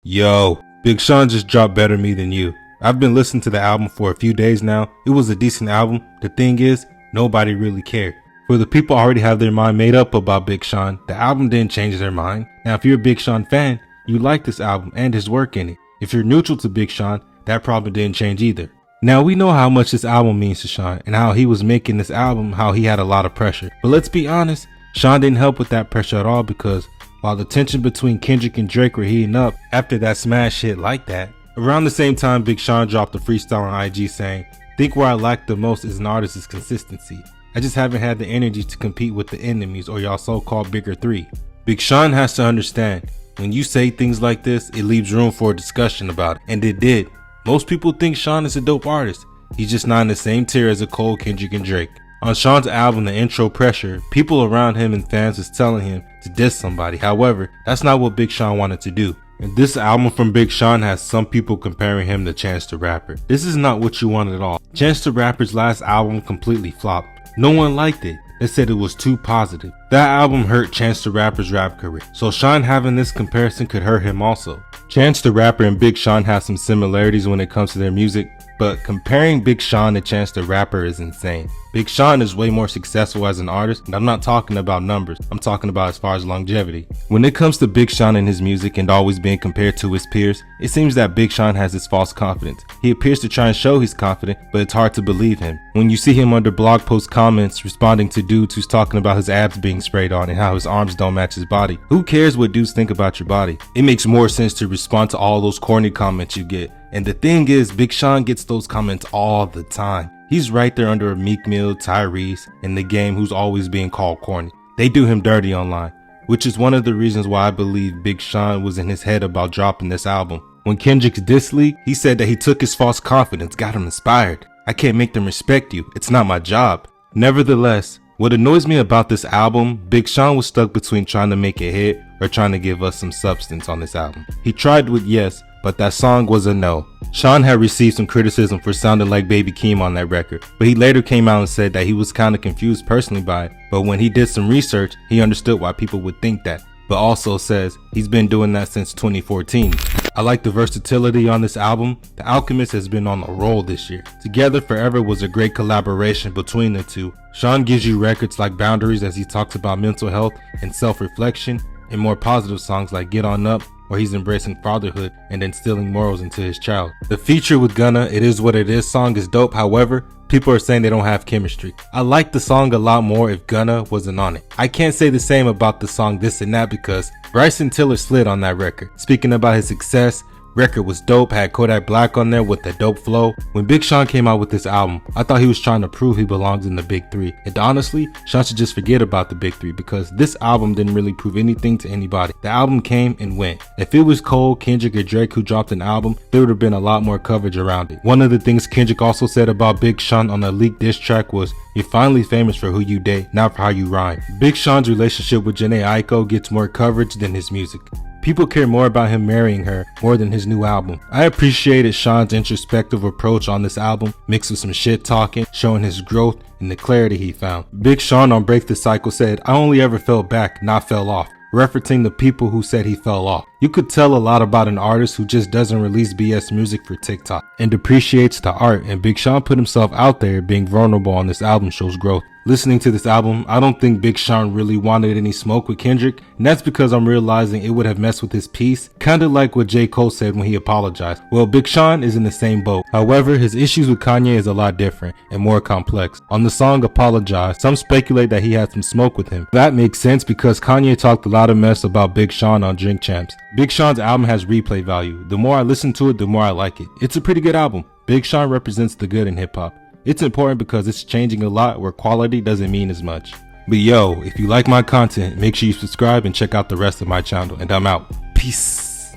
Yo, Big Sean just dropped Better Me Than You. I've been listening to the album for a few days now. It was a decent album. The thing is, nobody really cared. For the people already have their mind made up about Big Sean, the album didn't change their mind. Now if you're a Big Sean fan, you like this album and his work in it. If you're neutral to Big Sean, that probably didn't change either. Now we know how much this album means to Sean and how he was making this album, how he had a lot of pressure. But let's be honest, Sean didn't help with that pressure at all, because while the tension between Kendrick and Drake were heating up after that smash hit Like That, around the same time Big Sean dropped a freestyle on IG saying, "Think where I lack the most as an artist is consistency. I just haven't had the energy to compete with the enemies or y'all so-called bigger three." Big Sean has to understand, when you say things like this, it leaves room for a discussion about it, and it did. Most people think Sean is a dope artist. He's just not in the same tier as a Cole, Kendrick, and Drake. On Sean's album, The Intro Pressure, people around him and fans was telling him to diss somebody. However, that's not what Big Sean wanted to do. And this album from Big Sean has some people comparing him to Chance the Rapper. This is not what you want at all. Chance the Rapper's last album completely flopped. No one liked it. They said it was too positive. That album hurt Chance the Rapper's rap career, so Sean having this comparison could hurt him also. Chance the Rapper and Big Sean have some similarities when it comes to their music, but comparing Big Sean to Chance the Rapper is insane. Big Sean is way more successful as an artist, and I'm not talking about numbers, I'm talking about as far as longevity. When it comes to Big Sean and his music and always being compared to his peers, it seems that Big Sean has this false confidence. He appears to try and show he's confident, but it's hard to believe him. When you see him under blog post comments responding to dudes who's talking about his abs being sprayed on and how his arms don't match his body, who cares what dudes think about your body? It makes more sense to respond to all those corny comments you get. And the thing is, Big Sean gets those comments all the time. He's right there under a Meek Mill, Tyrese, and The Game, who's always being called corny. They do him dirty online, which is one of the reasons why I believe Big Sean was in his head about dropping this album. When Kendrick's diss leak, he said that he took his false confidence, got him inspired. I can't make them respect you. It's not my job. Nevertheless, what annoys me about this album, Big Sean was stuck between trying to make a hit or trying to give us some substance on this album. He tried with Yes, but that song was a no. Sean had received some criticism for sounding like Baby Keem on that record, but he later came out and said that he was kinda confused personally by it, but when he did some research, he understood why people would think that, but also says he's been doing that since 2014. I like the versatility on this album. The Alchemist has been on a roll this year. Together Forever was a great collaboration between the two. Sean gives you records like Boundaries, as he talks about mental health and self-reflection, and more positive songs like Get On Up, where he's embracing fatherhood and instilling morals into his child. The feature with Gunna, It Is What It Is song is dope. However, people are saying they don't have chemistry. I like the song a lot more if Gunna wasn't on it. I can't say the same about the song This and That, because Bryson Tiller slid on that record. Speaking about his success, record was dope, had Kodak Black on there with the dope flow. When Big Sean came out with this album, I thought he was trying to prove he belongs in the big three. And honestly, Sean should just forget about the big three, because this album didn't really prove anything to anybody. The album came and went. If it was Cole, Kendrick, or Drake who dropped an album, there would have been a lot more coverage around it. One of the things Kendrick also said about Big Sean on a leaked diss track was, "You're finally famous for who you date, not for how you rhyme." Big Sean's relationship with Jhené Aiko gets more coverage than his music. People care more about him marrying her more than his new album. I appreciated Sean's introspective approach on this album, mixed with some shit talking, showing his growth and the clarity he found. Big Sean on Break the Cycle said, "I only ever fell back, not fell off," referencing the people who said he fell off. You could tell a lot about an artist who just doesn't release BS music for TikTok and appreciates the art, and Big Sean put himself out there. Being vulnerable on this album shows growth. Listening to this album, I don't think Big Sean really wanted any smoke with Kendrick, and that's because I'm realizing it would have messed with his peace, kinda like what J. Cole said when he apologized. Well, Big Sean is in the same boat. However, his issues with Kanye is a lot different and more complex. On the song Apologize, some speculate that he had some smoke with him. That makes sense because Kanye talked a lot of mess about Big Sean on Drink Champs. Big Sean's album has replay value. The more I listen to it, the more I like it. It's a pretty good album. Big Sean represents the good in hip hop. It's important because it's changing a lot where quality doesn't mean as much. But yo, if you like my content, make sure you subscribe and check out the rest of my channel, and I'm out. Peace.